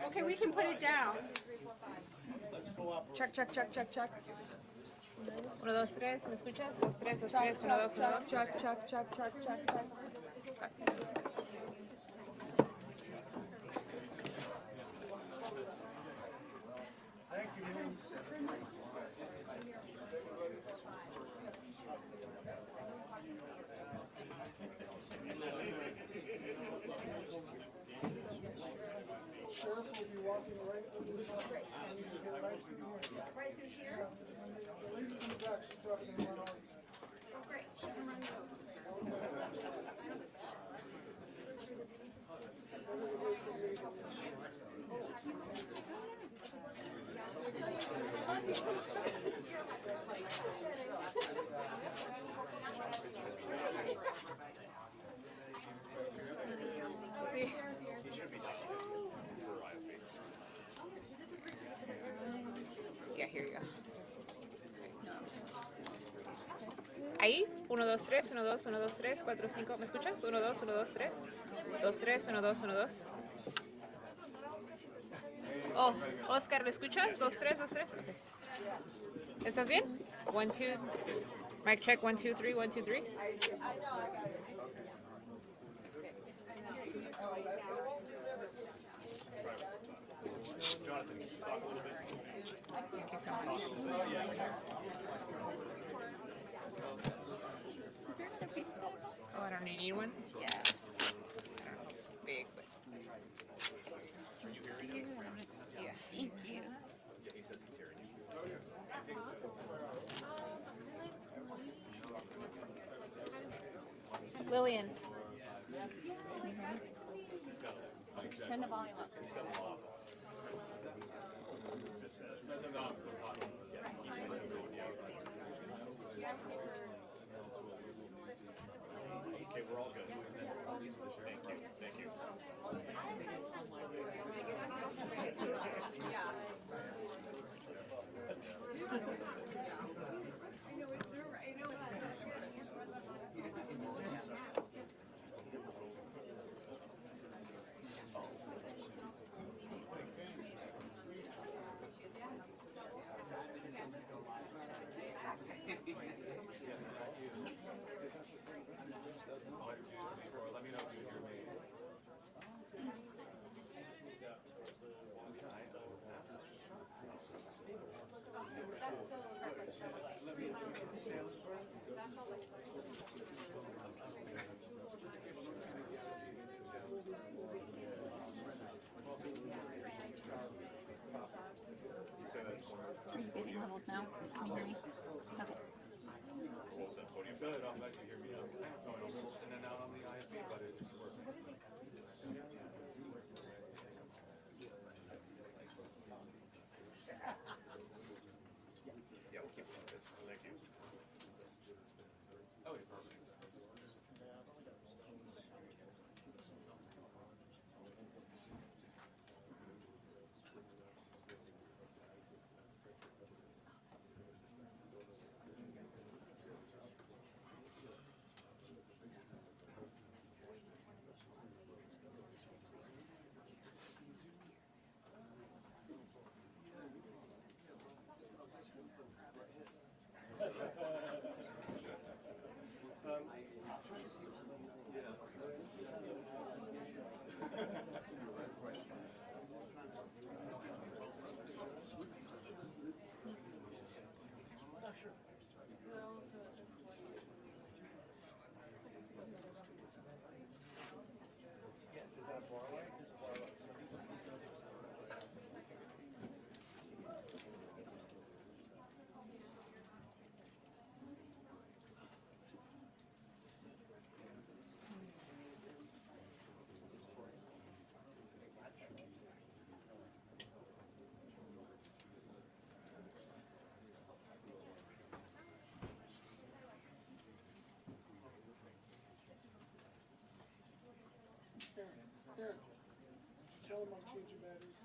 Okay, we can put it down. Check, check, check, check, check. 1, 2, 3, ¿me escuchas? 2, 3, 2, 3, 1, 2, 1, 2. Check, check, check, check, check, check. Thank you, man. Sheriff will be walking right through the truck. Right through here? The lady from the back, she's probably going to run out. Oh, great. She can run over. See? Yeah, here you go. Ahí, 1, 2, 3, 1, 2, 1, 2, 3, 4, 5. ¿Me escuchas? 1, 2, 1, 2, 3. 2, 3, 1, 2, 1, 2. Oh, Oscar, ¿lo escuchas? 2, 3, 2, 3. Okay. ¿Estás bien? 1, 2. Mic check, 1, 2, 3, 1, 2, 3. Thank you so much. Is there another piece of that? Oh, I don't need one. Yeah. I don't know, big, but yeah. Thank you. Lillian. Can you hear me? Turn the volume up. Okay, we're all good. Thank you. Let me know if you hear me. Are you getting levels now? Can you hear me? Okay. Good, I'm glad you hear me. I'm going in and out on the IFB, but it's working. Yeah, we'll keep doing this. Thank you. Okay, perfect. Aaron, tell them I'm changing batteries.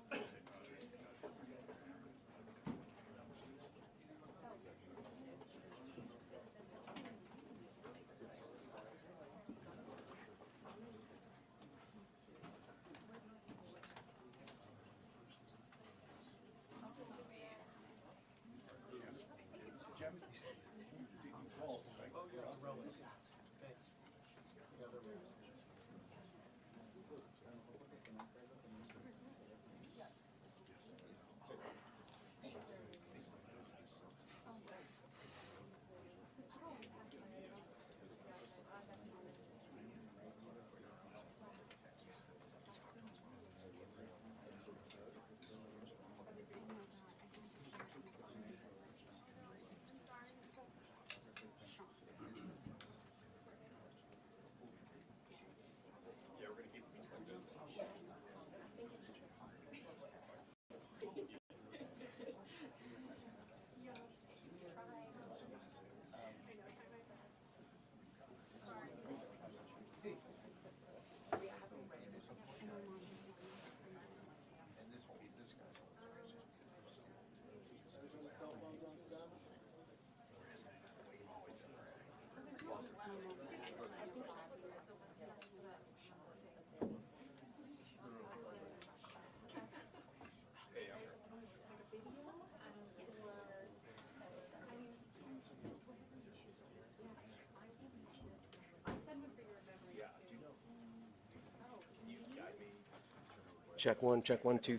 Check 1, 2, 3. Gets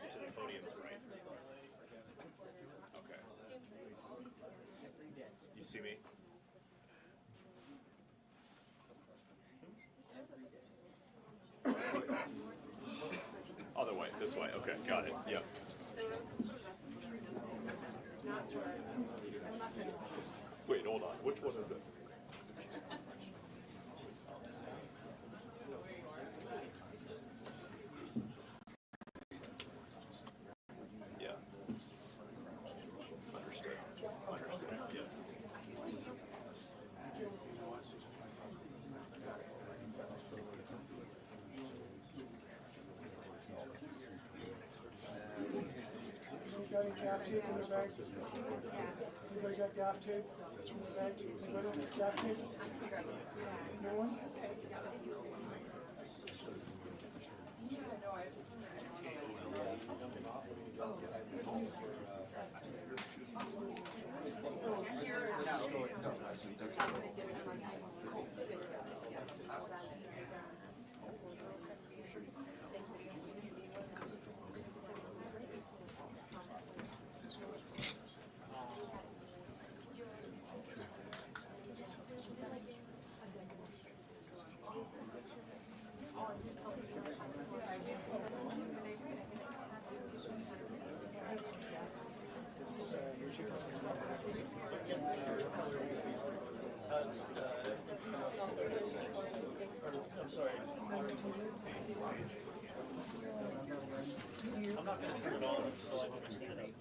it to the podium, right? Okay. You see me? Other way, this way. Okay, got it. Yep. Wait, hold on. Which one is it? Yeah. Understood. Understood. Yeah. Anybody got gaff tape in their bag? Anybody got gaff tape in their bag? Anybody got gaff tape? No one? I'm sorry. I'm not going to turn it on until I understand it.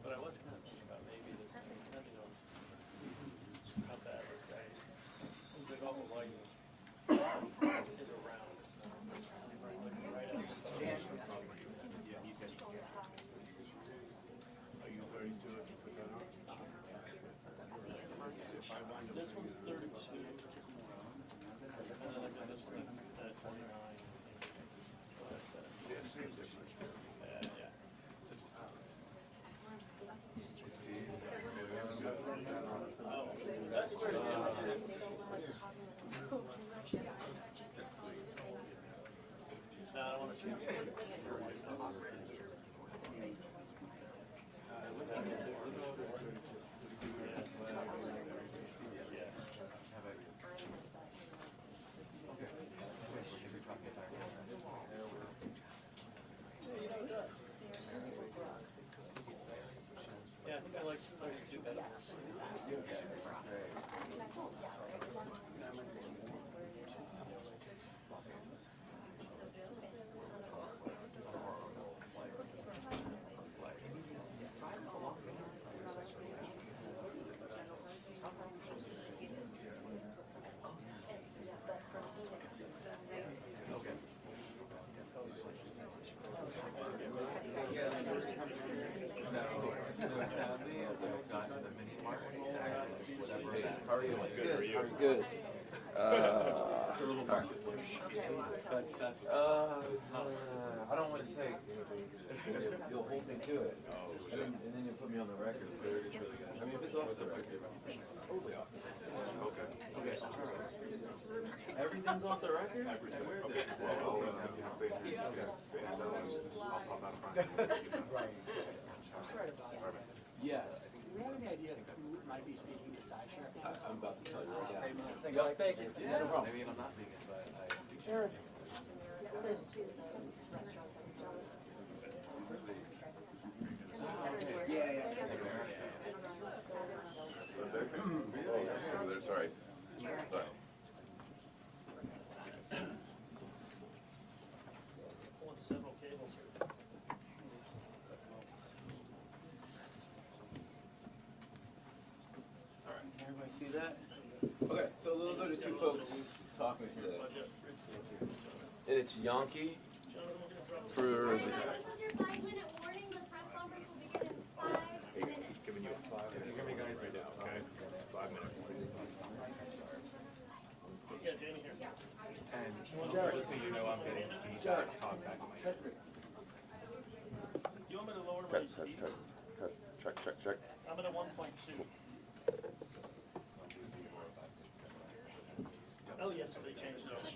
But I was kind of thinking about maybe there's depending on how bad this guy is. Seems like all the light is around. It's not right at the Are you ready to put that on? This one's 32. And then I got this one at 29. What I said. Yeah. Oh, that's where it is. No, I don't want to change it. Yeah, I think I like 32 better. Good. I don't want to say. You'll hold me to it. And then you'll put me on the record. I mean, if it's off the record. Okay. Everything's off the record? Where is it? Yes. Do we have any idea who might be speaking to side sheriff? I'm about to tell you right now. Thank you. Yeah, no problem. I mean, I'm not vegan, but Aaron. Sorry. Pulling several cables here. all right. Everybody see that? Okay, so those are the two folks talking today. And it's Yankee for the... Under 5-minute warning, the press conference will begin in 5 minutes. Giving you a 5 minute. Give me guys right now, okay? 5 minutes. Yeah, Jamie here. And just so you know, I'm getting feedback, talk back. You want me to lower Check. I'm at a 1.2. Oh, yes, they changed it over.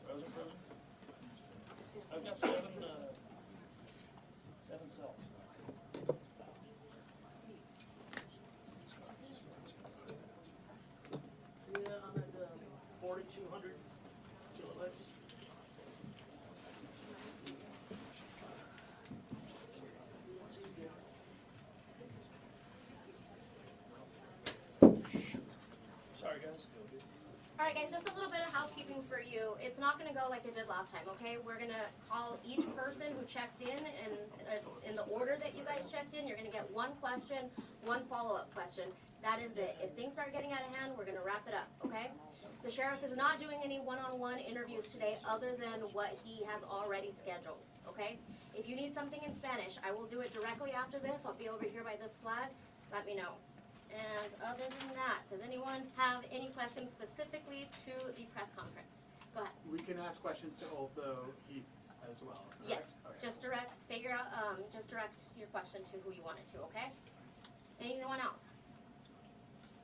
Frozen? I've got 7 cells. Yeah, I'm at 4,200 kilobytes. Sorry, guys. All right, guys, just a little bit of housekeeping for you. It's not gonna go like it did last time, okay? We're gonna call each person who checked in in the order that you guys checked in. You're gonna get 1 question, 1 follow-up question. That is it. If things start getting out of hand, we're gonna wrap it up, okay? The sheriff is not doing any one-on-one interviews today other than what he has already scheduled, okay? If you need something in Spanish, I will do it directly after this. I'll be over here by this flag. Let me know. And other than that, does anyone have any questions specifically to the press conference? Go ahead. We can ask questions to Otho Heath as well. Yes, correct? Okay. just direct your question to who you want it to, okay? Anyone else?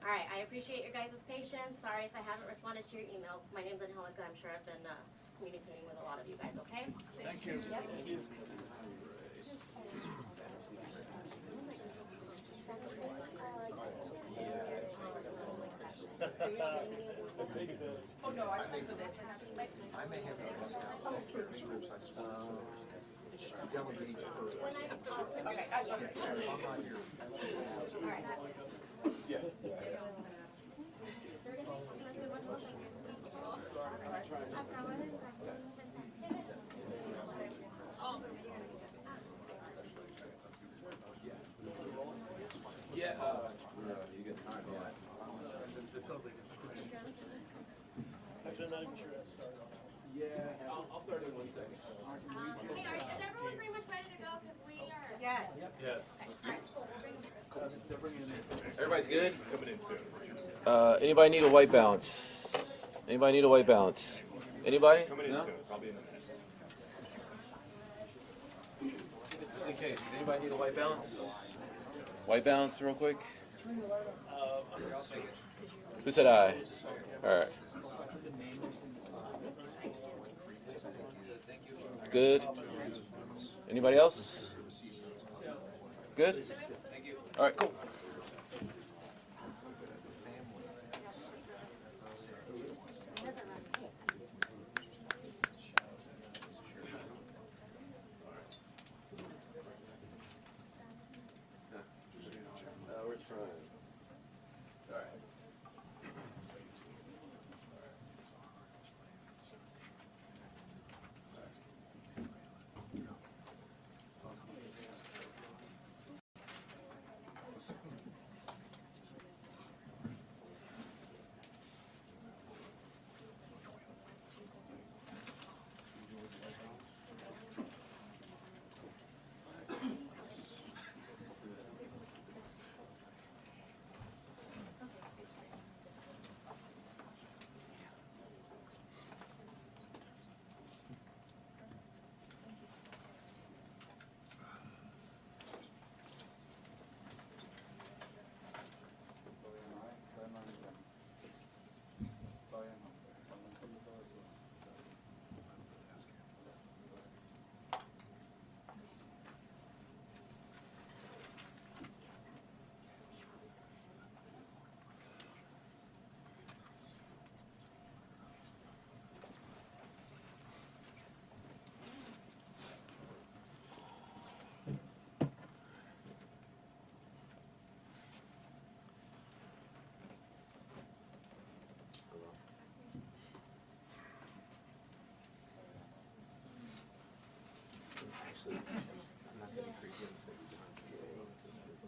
All right, I appreciate your guys' patience. Sorry if I haven't responded to your emails. My name's Angelica. I'm sure I've been communicating with a lot of you guys, okay? Thank you. Yep. Oh, no, I think that I may have a list out of scripts, I just want to delegate to her. okay, I saw it. I'm not here. Yeah. You get time. Actually, I'm not even sure I started on that. Yeah. I'll start in 1 second. Hey, is everyone pretty much ready to go? Because we are. Yes. Yes. All right, cool. We'll bring them. Everybody's good? Coming in soon. Anybody need a white balance? Anybody need a white balance? Anybody? Coming in No? soon, probably in a minute. Just in case. Anybody need a white balance? White balance real quick. Who said aye? Alright. Good. Anybody else? Good? Alright, cool. We're trying. Alright.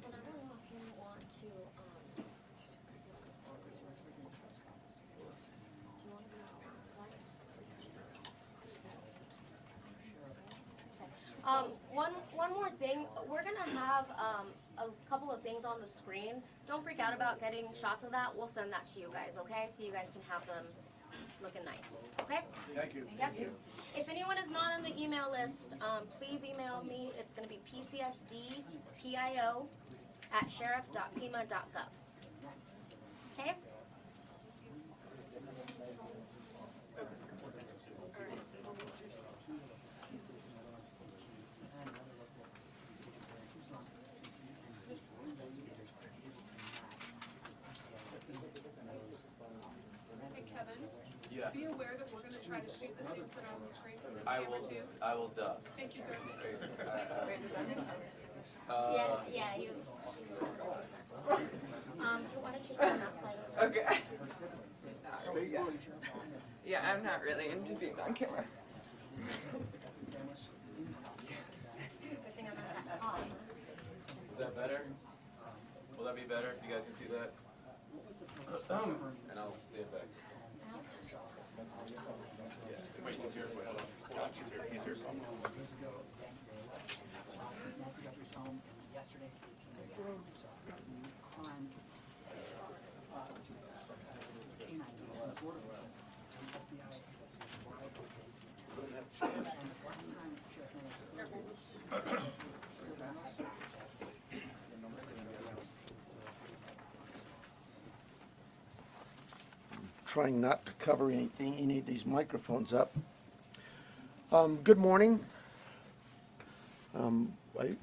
And I don't know if you want to, do you want to be on that slide? One more thing, we're gonna have, a couple of things on the screen. Don't freak out about getting shots of that, we'll send that to you guys, okay? So you guys can have them looking nice. okay? Thank you. Yep. If anyone is not on the email list, please email me. It's gonna be pcsdpio@sheriff.pima.gov. Okay? Hey, Kevin, Yes. be aware that we're gonna try to shoot the things that are on the screen from this I camera will, too. I will duck. Thank you, sir. Yeah, you. So why don't you go on that side? Okay. Yeah, I'm not really into being on camera. Good thing I'm not that tall. Is that better? Will that be better if you guys can see that? And I'll stand back. Wait, he's here. Wait, hold on. He's here. He's here. Nancy Guthrie's home, and yesterday, crimes, canine unit, border patrol, FBI, and the last time Sheriff Nancy still down there. Trying not to cover anything, any of these microphones up. Good morning.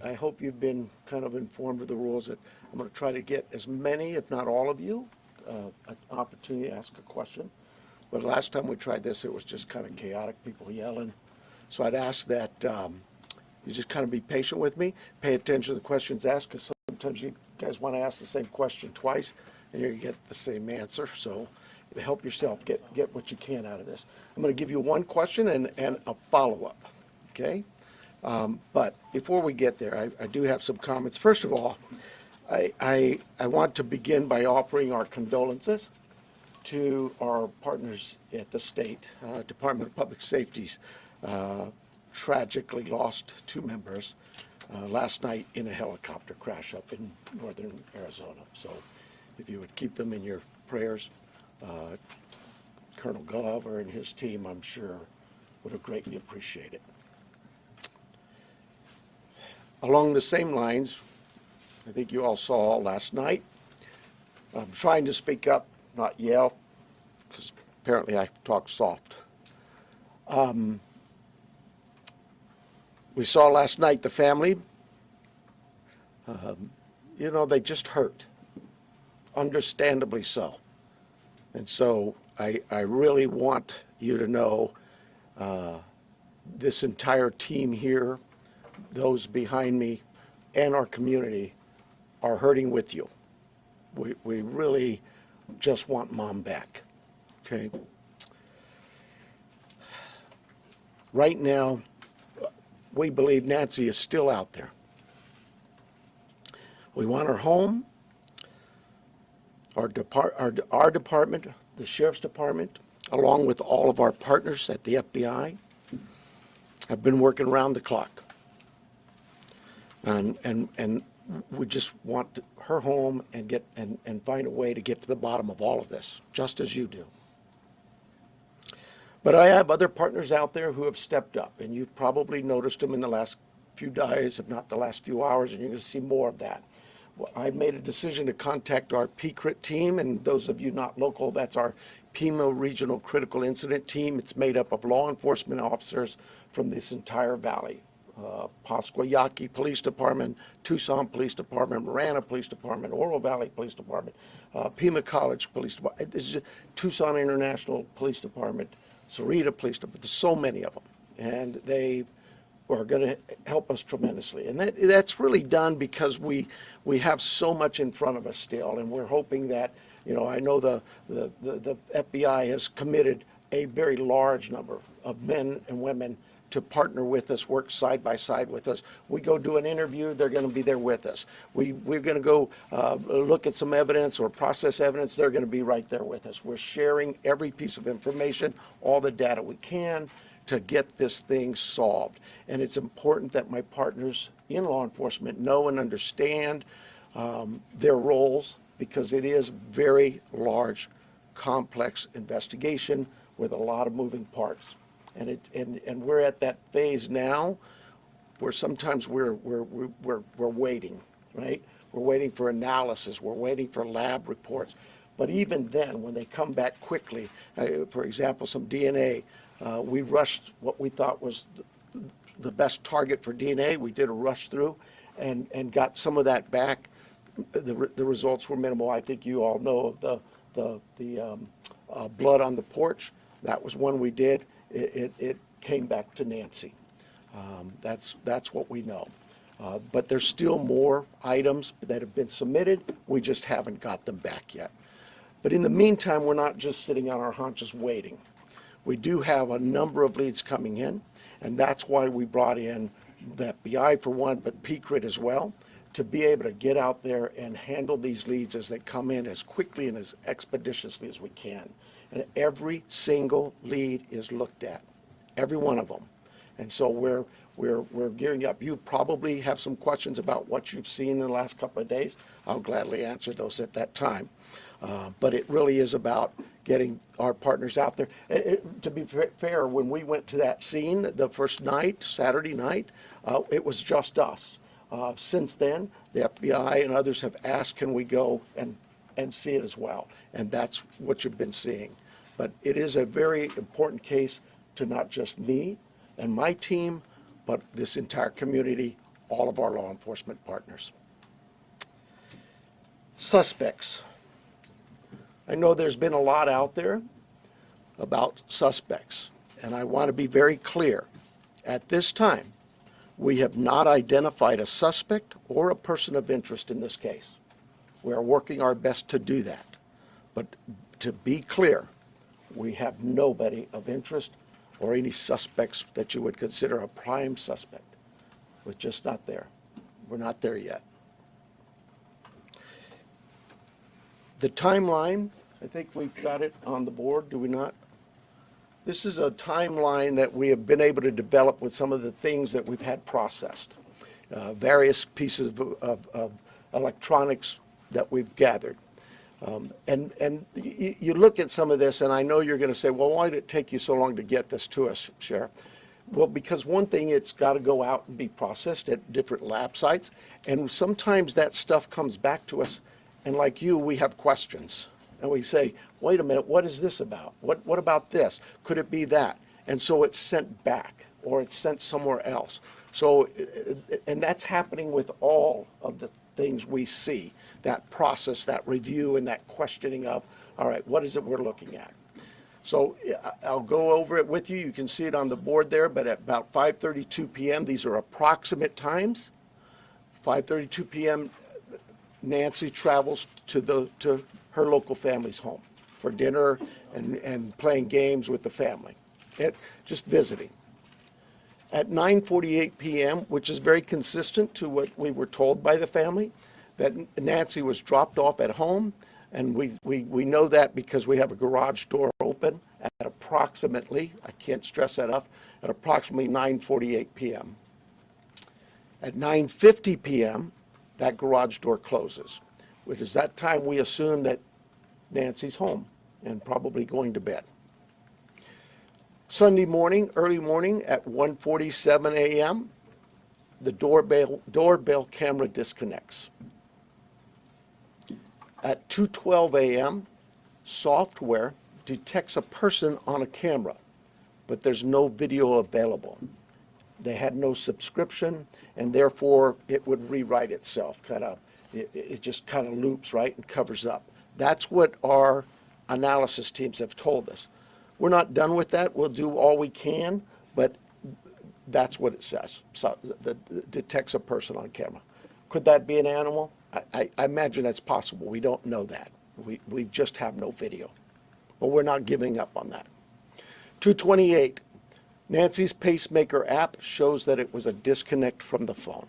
I hope you've been kind of informed of the rules. That I'm going to try to get as many, if not all of you, an opportunity to ask a question. But last time we tried this, it was just kind of chaotic, people yelling. So I'd ask that you just kind of be patient with me, pay attention to the questions asked, because sometimes you guys want to ask the same question twice, and you're going to get the same answer. So help yourself, get what you can out of this. I'm going to give you one question and a follow-up, okay? But before we get there, I do have some comments. First of all, I want to begin by offering our condolences to our partners at the state Department of Public Safety's tragically lost 2 members last night in a helicopter crash up in northern Arizona. So if you would keep them in your prayers, Colonel Glover and his team, I'm sure, would have greatly appreciated it. Along the same lines, I think you all saw last night, I'm trying to speak up, not yell, because apparently I talk soft. We saw last night the family, they just hurt, understandably so. And so I really want you to know this entire team here, those behind me, and our community are hurting with you. We really just want Mom back, okay? Right now, we believe Nancy is still out there. We want her home. Our department, the Sheriff's Department, along with all of our partners at the FBI, have been working around the clock. And we just want her home and find a way to get to the bottom of all of this, just as you do. But I have other partners out there who have stepped up, and you've probably noticed them in the last few days, if not the last few hours, and you're going to see more of that. I made a decision to contact our PCRIT team, and those of you not local, that's our Pima Regional Critical Incident Team. It's made up of law enforcement officers from this entire valley. Pasquayaki Police Department, Tucson Police Department, Marana Police Department, Oro Valley Police Department, Pima College Police Department, Tucson International Police Department, Sarita Police Department. There's so many of them, and they are going to help us tremendously. And that's really done because we have so much in front of us still, and we're hoping that, I know the FBI has committed a very large number of men and women to partner with us, work side by side with us. We go do an interview, they're going to be there with us. We're going to go look at some evidence or process evidence, they're going to be right there with us. We're sharing every piece of information, all the data we can, to get this thing solved. And it's important that my partners in law enforcement know and understand their roles, because it is very large, complex investigation with a lot of moving parts. And we're at that phase now where sometimes we're waiting, right? We're waiting for analysis, we're waiting for lab reports. But even then, when they come back quickly, for example, some DNA, we rushed what we thought was the best target for DNA. We did a rush through and got some of that back. The results were minimal. I think you all know of the blood on the porch. That was one we did. It came back to Nancy. That's what we know. But there's still more items that have been submitted. We just haven't got them back yet. But in the meantime, we're not just sitting on our haunches waiting. We do have a number of leads coming in, and that's why we brought in the FBI for one, but PCRIT as well, to be able to get out there and handle these leads as they come in as quickly and as expeditiously as we can. And every single lead is looked at, every one of them. And so we're gearing up. You probably have some questions about what you've seen in the last couple of days. I'll gladly answer those at that time. But it really is about getting our partners out there. To be fair, when we went to that scene the first night, Saturday night, it was just us. Since then, the FBI and others have asked, can we go and see it as well? And that's what you've been seeing. But it is a very important case to not just me and my team, but this entire community, all of our law enforcement partners. Suspects. I know there's been a lot out there about suspects, and I want to be very clear. At this time, we have not identified a suspect or a person of interest in this case. We are working our best to do that. But to be clear, we have nobody of interest or any suspects that you would consider a prime suspect. We're just not there. We're not there yet. The timeline, I think we've got it on the board, do we not? This is a timeline that we have been able to develop with some of the things that we've had processed. Various pieces of electronics that we've gathered. And you look at some of this, and I know you're going to say, well, why did it take you so long to get this to us, Sheriff? Well, because one thing, it's got to go out and be processed at different lab sites. And sometimes that stuff comes back to us, and like you, we have questions. And we say, wait a minute, what is this about? What about this? Could it be that? And so it's sent back, or it's sent somewhere else. So, and that's happening with all of the things we see, that process, that review, and that questioning of, all right, what is it we're looking at? So I'll go over it with you. You can see it on the board there, but at about 5:32 p.m., these are approximate times. 5:32 p.m., Nancy travels to her local family's home for dinner and playing games with the family, just visiting. At 9:48 p.m., which is very consistent to what we were told by the family, that Nancy was dropped off at home, and we know that because we have a garage door open at approximately, I can't stress that enough, at approximately 9:48 p.m. At 9:50 p.m., that garage door closes, which is that time we assume that Nancy's home and probably going to bed. Sunday morning, early morning at 1:47 a.m., the doorbell camera disconnects. At 2:12 a.m., software detects a person on a camera, but there's no video available. They had no subscription, and therefore it would rewrite itself. It just kind of loops, right, and covers up. That's what our analysis teams have told us. We're not done with that. We'll do all we can, but that's what it says. So that detects a person on camera. Could that be an animal? I imagine that's possible. We don't know that. We just have no video. But we're not giving up on that. 2:28, Nancy's pacemaker app shows that it was a disconnect from the phone.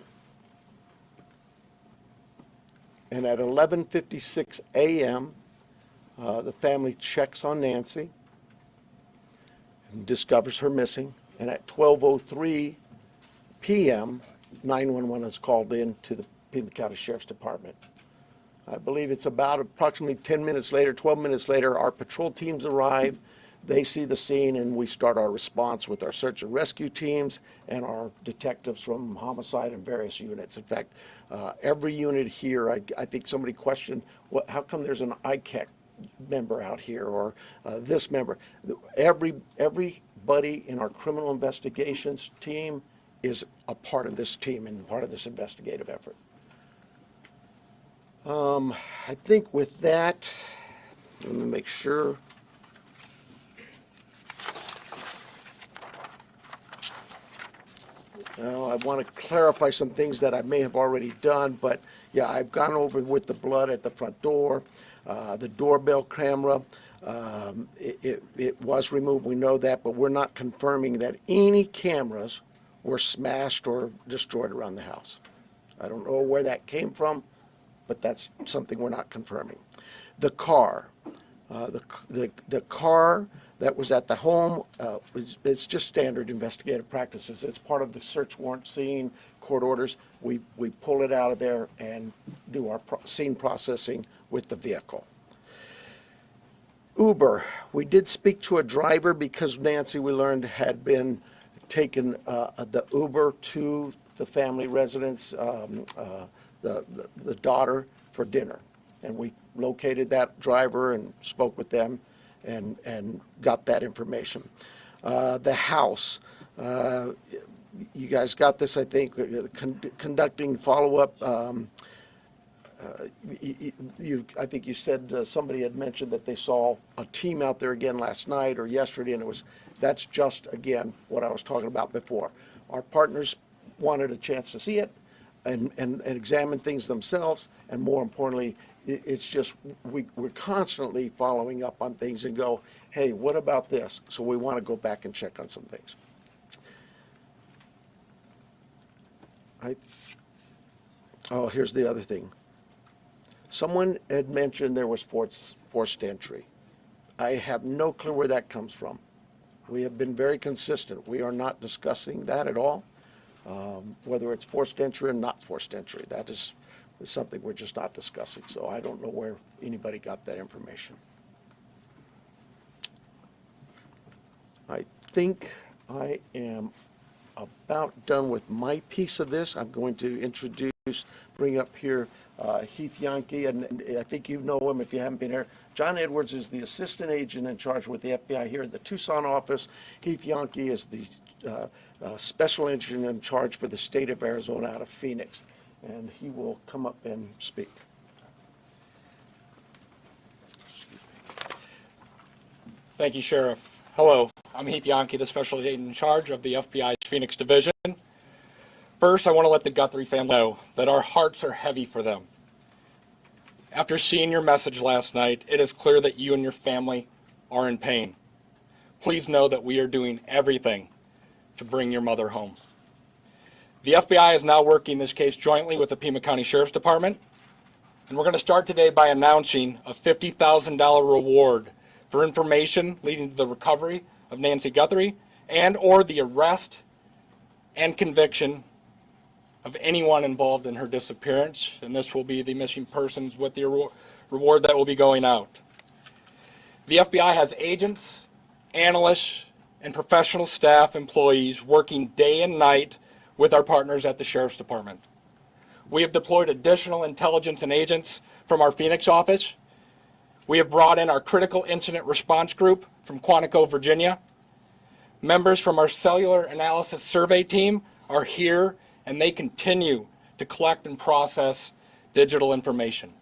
And at 11:56 a.m., the family checks on Nancy and discovers her missing. And at 12:03 p.m., 911 is called in to the Pima County Sheriff's Department. I believe it's about approximately 10 minutes later, 12 minutes later, our patrol teams arrive. They see the scene, and we start our response with our search and rescue teams and our detectives from homicide and various units. In fact, every unit here, I think somebody questioned, how come there's an ICAC member out here, or this member? Everybody in our criminal investigations team is a part of this team and part of this investigative effort. I think with that, let me make sure. Now, I want to clarify some things that I may have already done, but yeah, I've gone over with the blood at the front door, the doorbell camera. It was removed, we know that, but we're not confirming that any cameras were smashed or destroyed around the house. I don't know where that came from, but that's something we're not confirming. The car, the car that was at the home, it's just standard investigative practices. It's part of the search warrant scene, court orders. We pull it out of there and do our scene processing with the vehicle. Uber, we did speak to a driver because Nancy, we learned, had been taken the Uber to the family residence, the daughter, for dinner. And we located that driver and spoke with them and got that information. The house, you guys got this, I think, conducting follow-up. I think you said somebody had mentioned that they saw a team out there again last night or yesterday, and that's just, again, what I was talking about before. Our partners wanted a chance to see it and examine things themselves, and more importantly, it's just we're constantly following up on things and go, hey, what about this? So we want to go back and check on some things. Oh, here's the other thing. Someone had mentioned there was forced entry. I have no clue where that comes from. We have been very consistent. We are not discussing that at all, whether it's forced entry or not forced entry. That is something we're just not discussing. So I don't know where anybody got that information. I think I am about done with my piece of this. I'm going to bring up here Heath Yankee, and I think you know him if you haven't been here. John Edwards is the assistant agent in charge with the FBI here at the Tucson office. Heath Yankee is the special agent in charge for the state of Arizona out of Phoenix, and he will come up and speak. Thank you, Sheriff. Hello, I'm Heath Yankee, the special agent in charge of the FBI's Phoenix Division. First, I want to let the Guthrie family know that our hearts are heavy for them. After seeing your message last night, it is clear that you and your family are in pain. Please know that we are doing everything to bring your mother home. The FBI is now working this case jointly with the Pima County Sheriff's Department, and we're going to start today by announcing a $50,000 reward for information leading to the recovery of Nancy Guthrie and/or the arrest and conviction of anyone involved in her disappearance, and this will be the missing persons with the reward that will be going out. The FBI has agents, analysts, and professional staff employees working day and night with our partners at the Sheriff's Department. We have deployed additional intelligence and agents from our Phoenix office. We have brought in our critical incident response group from Quantico, Virginia. Members from our cellular analysis survey team are here, and they continue to collect and process digital information.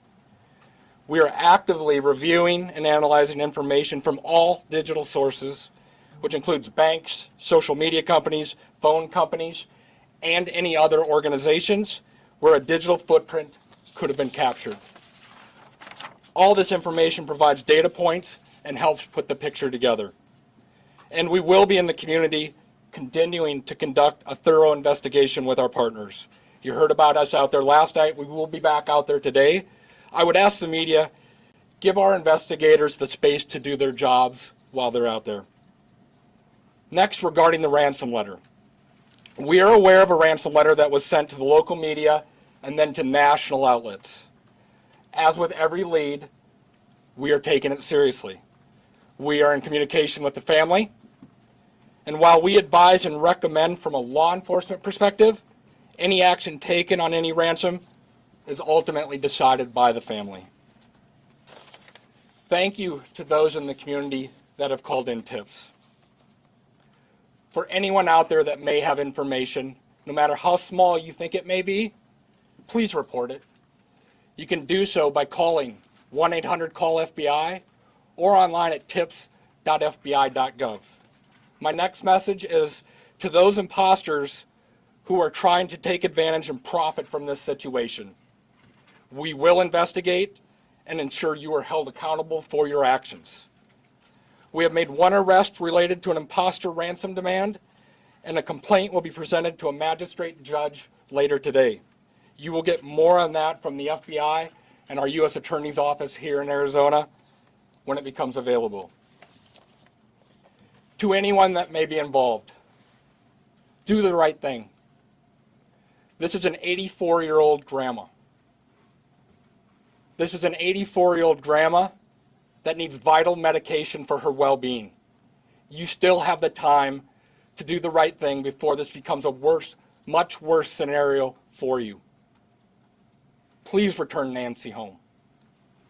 We are actively reviewing and analyzing information from all digital sources, which includes banks, social media companies, phone companies, and any other organizations where a digital footprint could have been captured. All this information provides data points and helps put the picture together. And we will be in the community continuing to conduct a thorough investigation with our partners. You heard about us out there last night. We will be back out there today. I would ask the media, give our investigators the space to do their jobs while they're out there. Next, regarding the ransom letter. We are aware of a ransom letter that was sent to the local media and then to national outlets. As with every lead, we are taking it seriously. We are in communication with the family. And while we advise and recommend from a law enforcement perspective, any action taken on any ransom is ultimately decided by the family. Thank you to those in the community that have called in tips. For anyone out there that may have information, no matter how small you think it may be, please report it. You can do so by calling 1-800-CALL-FBI or online at tips.fbi.gov. My next message is to those imposters who are trying to take advantage and profit from this situation. We will investigate and ensure you are held accountable for your actions. We have made one arrest related to an imposter ransom demand, and a complaint will be presented to a magistrate judge later today. You will get more on that from the FBI and our U.S. Attorney's Office here in Arizona when it becomes available. To anyone that may be involved, do the right thing. This is an 84-year-old grandma. This is an 84-year-old grandma that needs vital medication for her well-being. You still have the time to do the right thing before this becomes a worse, much worse scenario for you. Please return Nancy home.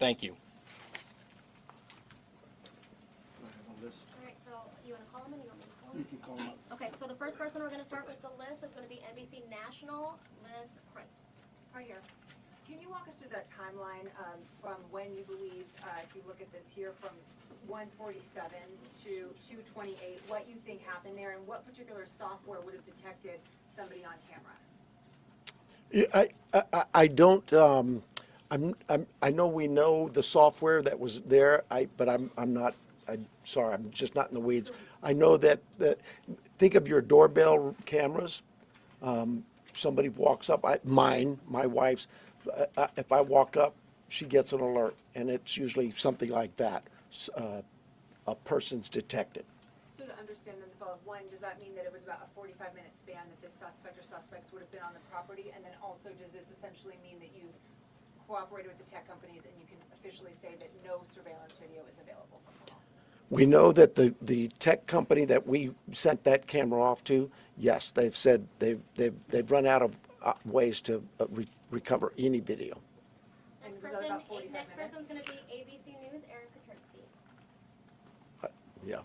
Thank you. You can call them up. Okay, so the first person we're gonna start with the list is gonna be NBC National, Liz Prince. Right here. Can you walk us through that timeline from when you believe, if you look at this here, from 147 to 228, what you think happened there, and what particular software would have detected somebody on camera? I don't. I know we know the software that was there. But I'm not. I'm sorry. I'm just not in the weeds. I know that. Think of your doorbell cameras. Somebody walks up. My wife's. If I walk up, she gets an alert, and it's usually something like that. A person's detected. So to understand then the follow-up, one, does that mean that it was about a 45-minute span that this suspect or suspects would have been on the property? And then also, does this essentially mean that you've cooperated with the tech companies and you can officially say that no surveillance video is available from the home? We know that the tech company that we sent that camera off to, yes, they've said they've run out of ways to recover any video. Next person's gonna be ABC News, Eric Katrinsky. Yeah,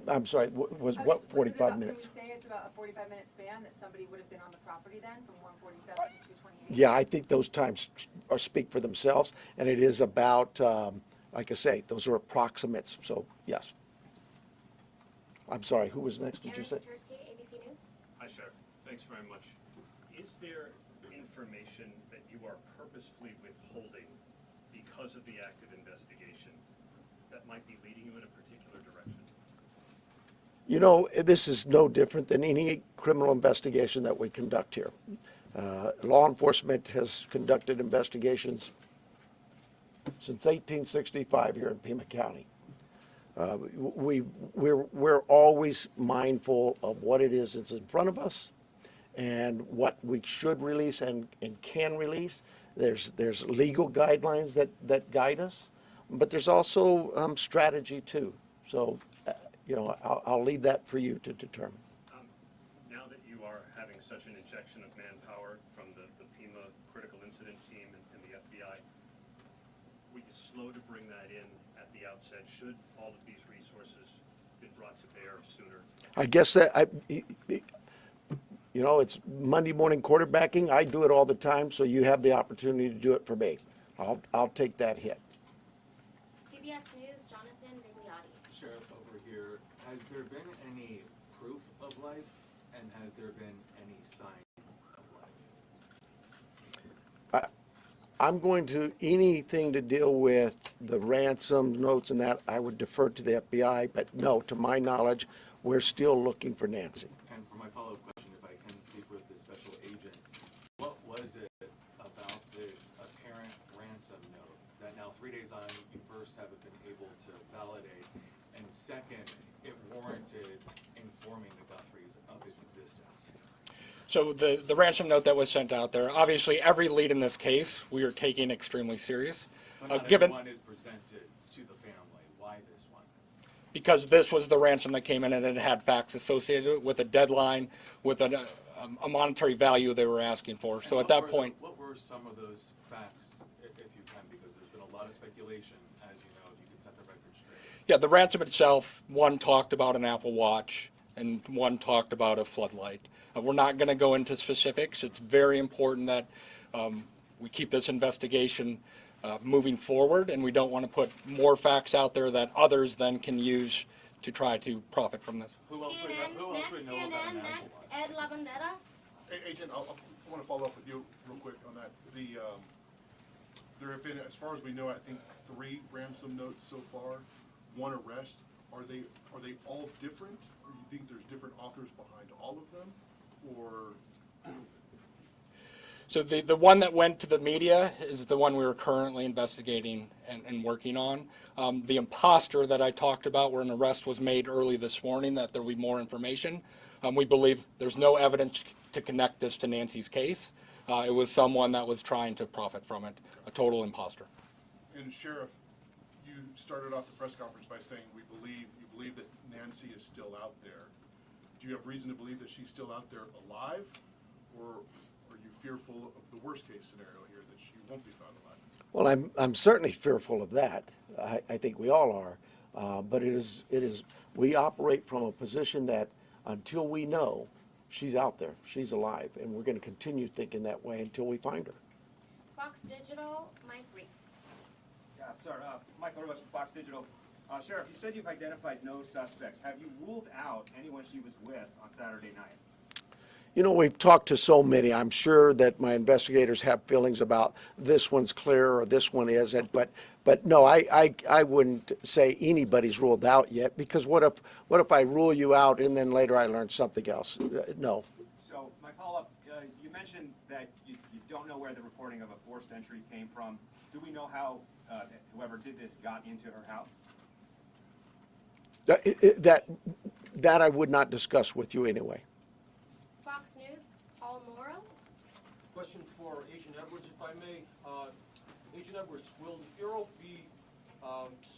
I'm sorry. Was what 45 minutes? Can we say it's about a 45-minute span that somebody would have been on the property then, from 147 to 228? Yeah, I think those times speak for themselves, and it is about. Like I say, those are approximates, so yes. I'm sorry, who was next, did you say? Eric Katrinsky, ABC News. Hi, Sheriff. Thanks very much. Is there information that you are purposefully withholding because of the active investigation that might be leading you in a particular direction? You know, this is no different than any criminal investigation that we conduct here. Law enforcement has conducted investigations since 1865 here in Pima County. We're always mindful of what it is that's in front of us and what we should release and can release. There's legal guidelines that guide us, but there's also strategy too. So, you know, I'll leave that for you to determine. Now that you are having such an injection of manpower from the Pima Critical Incident Team and the FBI, were you slow to bring that in at the outset? Should all of these resources been brought to bear sooner? I guess that you know, it's Monday morning quarterbacking. I do it all the time, so you have the opportunity to do it for me. I'll take that hit. CBS News, Jonathan Vigliotti. Sheriff, over here, has there been any proof of life, and has there been any signs of life? I'm going to, anything to deal with the ransom notes and that, I would defer to the FBI, but no, to my knowledge, we're still looking for Nancy. And for my follow-up question, if I can speak with the special agent, what was it about this apparent ransom note that now 3 days on, you first haven't been able to validate, and second, it warranted informing the Guthries of its existence? So the ransom note that was sent out there, obviously every lead in this case we are taking extremely serious. But not Given everyone is presented to the family. Why this one? because this was the ransom that came in and it had facts associated with a deadline, with a monetary value they were asking for. So at that point, what were some of those facts, if you can, because there's been a lot of speculation, as you know, if you can set the record straight. yeah, the ransom itself, one talked about an Apple Watch and one talked about a floodlight. We're not going to go into specifics. It's very important that we keep this investigation moving forward, and we don't want to put more facts out there that others then can use to try to profit from this. Who else would CNN, know, next, about an CNN, Apple next, Watch? Ed Lavandera. Agent, I want to follow up with you real quick on that. There have been, as far as we know, I think 3 ransom notes so far, 1 arrest. Are they all different? Or you think there's different authors behind all of them? Or So the one that went to the media is the one we were currently investigating and working on. The imposter that I talked about, where an arrest was made early this morning, that there will be more information. We believe there's no evidence to connect this to Nancy's case. It was someone that was trying to profit from it, a total imposter. and Sheriff, you started off the press conference by saying you believe that Nancy is still out there. Do you have reason to believe that she's still out there alive, or are you fearful of the worst case scenario here, that she won't be found alive? Well, I'm certainly fearful of that. I think we all are. But it is, we operate from a position that until we know she's out there, she's alive, and we're going to continue thinking that way until we find her. Fox Digital, Mike Reese. Yeah, sir. Mike Orwell from Fox Digital. Sheriff, you said you've identified no suspects. Have you ruled out anyone she was with on Saturday night? You know, we've talked to so many. I'm sure that my investigators have feelings about this one's clear or this one isn't. But no, I wouldn't say anybody's ruled out yet, because what if I rule you out and then later I learn something else? No. So my follow-up, you mentioned that you don't know where the reporting of a forced entry came from. Do we know how whoever did this got into her house? That I would not discuss with you anyway. Fox News, Paul Morrow. Question for Agent Edwards, if I may. Agent Edwards, will the Bureau be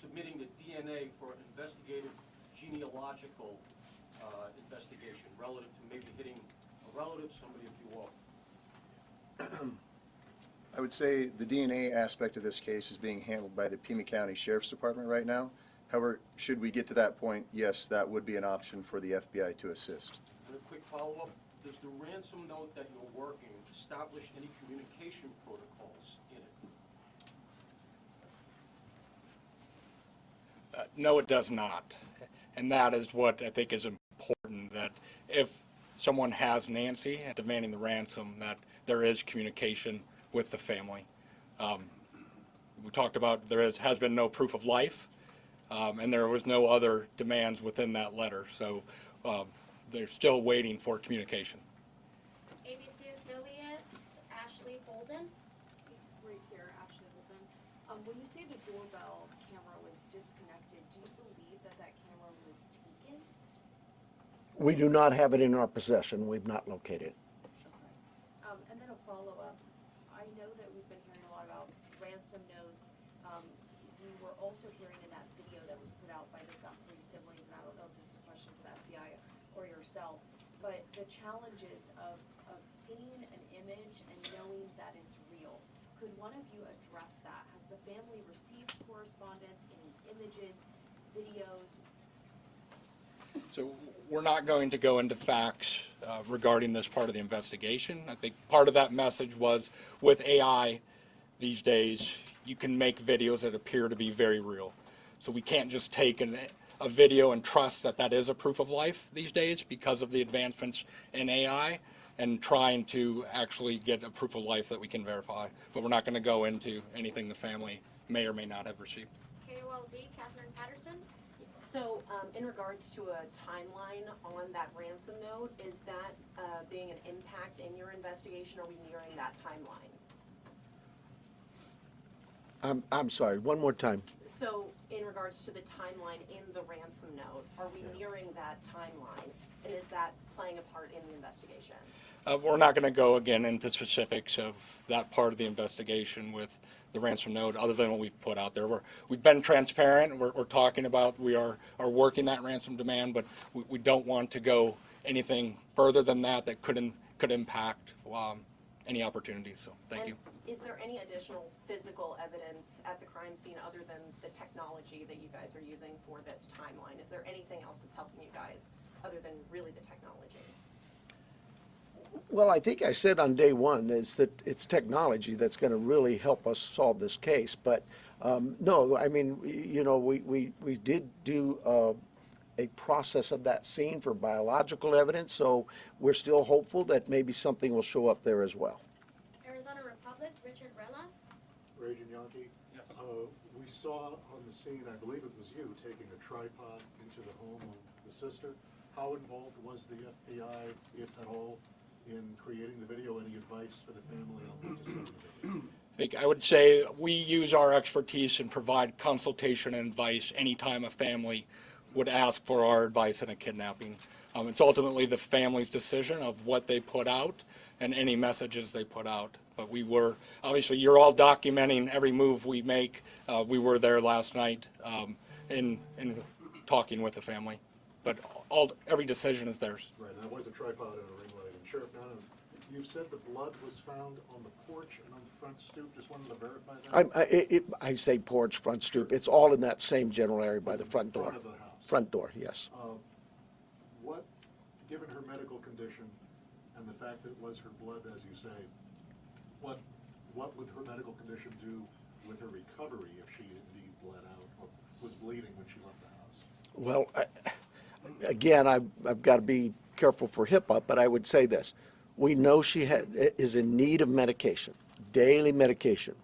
submitting the DNA for an investigative genealogical investigation relative to maybe hitting a relative, somebody, if you will? I would say the DNA aspect of this case is being handled by the Pima County Sheriff's Department right now. However, should we get to that point, yes, that would be an option for the FBI to assist. And a quick follow-up, does the ransom note that you're working establish any communication protocols in it? No, it does not. And that is what I think is important, that if someone has Nancy and demanding the ransom, that there is communication with the family. We talked about there has been no proof of life, and there was no other demands within that letter. So they're still waiting for communication. ABC affiliate, Ashley Holden. Right here, Ashley Holden. When you say the doorbell camera was disconnected, do you believe that camera was taken? We do not have it in our possession. We've not located it. And then a follow-up. I know that we've been hearing a lot about ransom notes. We were also hearing in that video that was put out by the Guthrie siblings, and I don't know if this is a question for the FBI or yourself, but the challenges of seeing an image and knowing that it's real. Could one of you address that? Has the family received correspondence, any images, videos? So we're not going to go into facts regarding this part of the investigation. I think part of that message was, with AI these days, you can make videos that appear to be very real. So we can't just take a video and trust that that is a proof of life these days, because of the advancements in AI and trying to actually get a proof of life that we can verify. But we're not going to go into anything the family may or may not have received. KOLD, Catherine Patterson. So, in regards to a timeline on that ransom note, is that being an impact in your investigation? Are we nearing that timeline? I'm sorry, one more time. So, in regards to the timeline in the ransom note, are we nearing that timeline? And is that playing playing a part in the investigation? We're not going to go again into specifics of that part of the investigation with the ransom note, other than what we've put out there. We've been transparent. We're talking about we are working that ransom demand, but we don't want to go anything further than that could impact any opportunities. So thank you. Is there any additional physical evidence at the crime scene other than the technology that you guys are using for this timeline? Is there anything else that's helping you guys other than really the technology? Well, I think I said on day one is that it's technology that's going to really help us solve this case. But no, I mean, you know, we did do a process of that scene for biological evidence, so we're still hopeful that maybe something will show up there as well. Arizona Republic, Richard Relas. Agent Yankee? Yes. We saw on the scene, I believe it was you, taking a tripod into the home of the sister. How involved was the FBI, if at all, in creating the video? Any advice for the family on what to see in the video? I would say we use our expertise and provide consultation and advice anytime a family would ask for our advice in a kidnapping. It's ultimately the family's decision of what they put out and any messages they put out. But we were, obviously, you're all documenting every move we make. We were there last night in talking with the family. But every decision is theirs. Right, and that was a tripod and a ring light. And Sheriff Donovan, you've said the blood was found on the porch and on the front stoop. Just wanted to verify that. I say porch, front stoop. It's all in that same general area by the front door. Front of the house. Front door, yes. What, given her medical condition and the fact that it was her blood, as you say, what would her medical condition do with her recovery if she indeed bled out or was bleeding when she left the house? Well, again, I've got to be careful for HIPAA, but I would say this. We know she is in need of medication, daily medication.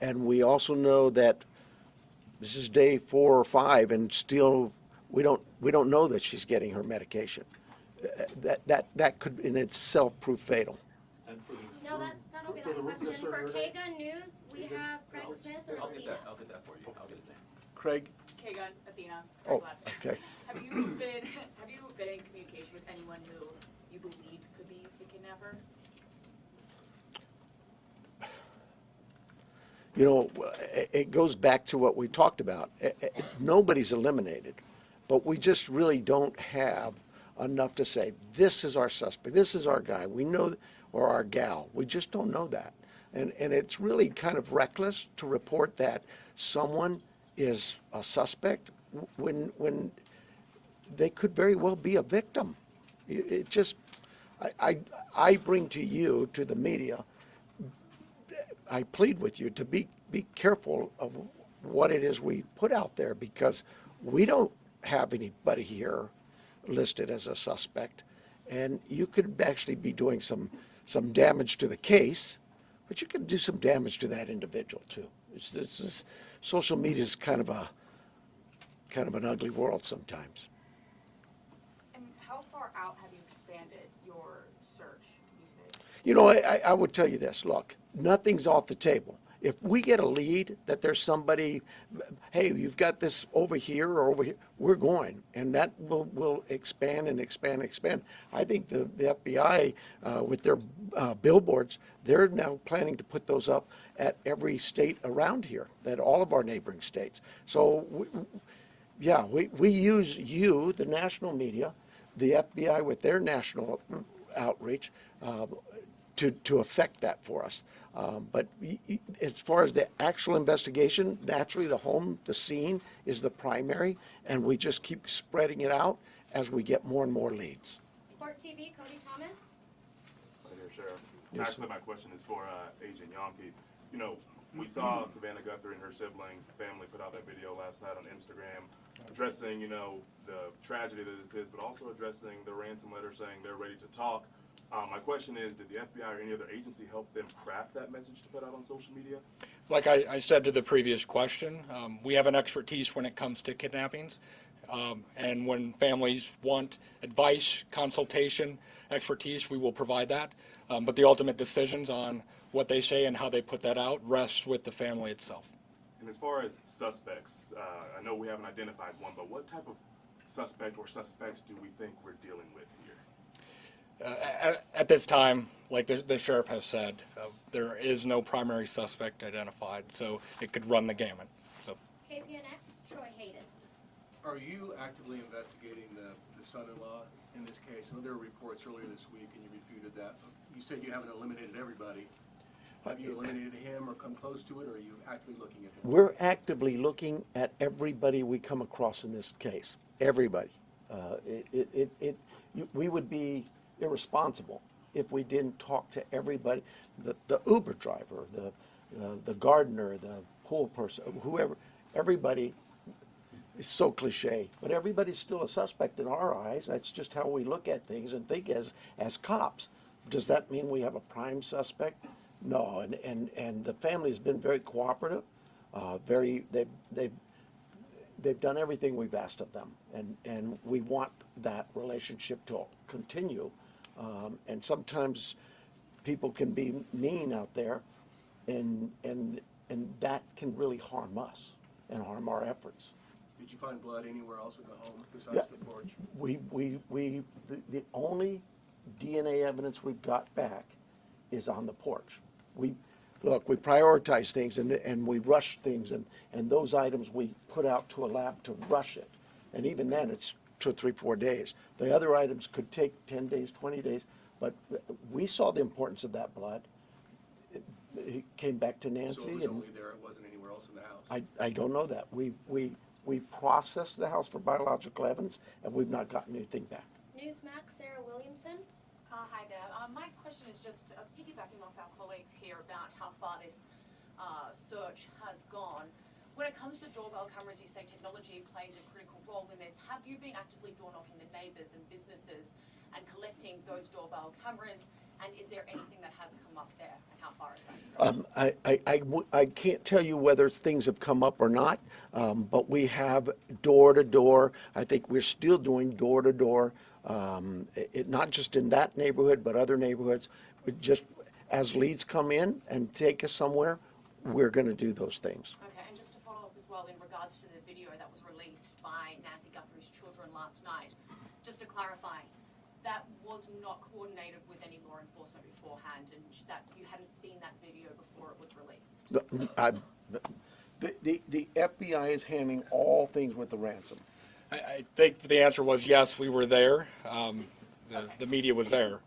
And we also know that this is day 4 or 5 and still we don't know that she's getting her medication. That could in itself prove fatal. And for the No, that'll be that question. For KGUN News, we have Craig Smith and Athena. I'll get that for you. I'll get his name. Craig? KGUN, Athena. Oh, okay. Have you been in communication with anyone who you believe could be the kidnapper? You know, it goes back to what we talked about. Nobody's eliminated, but we just really don't have enough to say, this is our suspect, this is our guy, we know, or our gal. We just don't know that. And it's really kind of reckless to report that someone is a suspect when they could very well be a victim. It just, I bring to you, to the media, I plead with you to be careful of what it is we put out there, because we don't have anybody here listed as a suspect, and you could actually be doing some damage to the case, but you could do some damage to that individual too. Social media is kind of an ugly world sometimes. And how far out have you expanded your search these days? You know, I would tell you this, look, nothing's off the table. If we get a lead that there's somebody, hey, you've got this over here or over here, we're going, and that will expand and expand and expand. I think the FBI, with their billboards, they're now planning to put those up at every state around here, at all of our neighboring states. So, we use you, the national media, the FBI with their national outreach, to affect that for us. But as far as the actual investigation, naturally the scene is the primary, and we just keep spreading it out as we get more and more leads. Court TV, Cody Thomas. Hi there, Sheriff. Yes, Actually, my question is for Agent Yankee. You know, we saw Savannah Guthrie and her siblings, the family, put out that video last night on Instagram addressing, you know, the tragedy that this is, but also addressing the ransom letter saying they're ready to talk. My question is, did the FBI or any other agency help them craft that message to put out on social media? Like I said to the previous question, we have an expertise when it comes to kidnappings. And when families want advice, consultation, expertise, we will provide that. But the ultimate decisions on what they say and how they put that out rests with the family itself. And as far as suspects, I know we haven't identified one, but what type of suspect or suspects do we think we're dealing with here? this time, like the sheriff has said, there is no primary suspect identified, so it could run the gamut. So. KPNX, Troy Hayden. Are you actively investigating the son-in-law in this case? I know there were reports earlier this week and you refuted that. You said you haven't eliminated everybody. Have you eliminated him or come close to it, or are you actively looking at him? We're actively looking at everybody we come across in this case. Everybody. We would be irresponsible if we didn't talk to everybody. The Uber driver, the gardener, the pool person, whoever. Everybody is so cliche, but everybody's still a suspect in our eyes. That's just how we look at things and think as cops. Does that mean we have a prime suspect? No, and the family has been very cooperative. They've done everything we've asked of them, and we want that relationship to continue. And sometimes people can be mean out there, and that can really harm us and harm our efforts. Did you find blood anywhere else in the home besides the porch? The only DNA evidence we've got back is on the porch. We prioritize things and we rush things, and those items we put out to a lab to rush it. And even then, it's 2, 3, 4 days. The other items could take 10 days, 20 days, but we saw the importance of that blood. It came back to Nancy. So it was only there, it wasn't anywhere else in the house? I don't know that. We processed the house for biological evidence, and we've not gotten anything back. Newsmax, Sarah Williamson. Hi there. My question is just piggybacking off our colleagues here about how far this search has gone. When it comes to doorbell cameras, you say technology plays a critical role in this. Have you been actively door knocking the neighbours and businesses and collecting those doorbell cameras? And is there anything that has come up there, and how far is that? I can't tell you whether things have come up or not, but we have door to door. I think we're still doing door to door, not just in that neighborhood, but other neighborhoods. Just as leads come in and take us somewhere, we're going to do those things. Okay, and just to follow up as well in regards to the video that was released by Nancy Guthrie's children last night, just to clarify, that was not coordinated with any law enforcement beforehand, and that you hadn't seen that video before it was released? The FBI is handling all things with the ransom. I think the answer was yes, we were there. The media was there.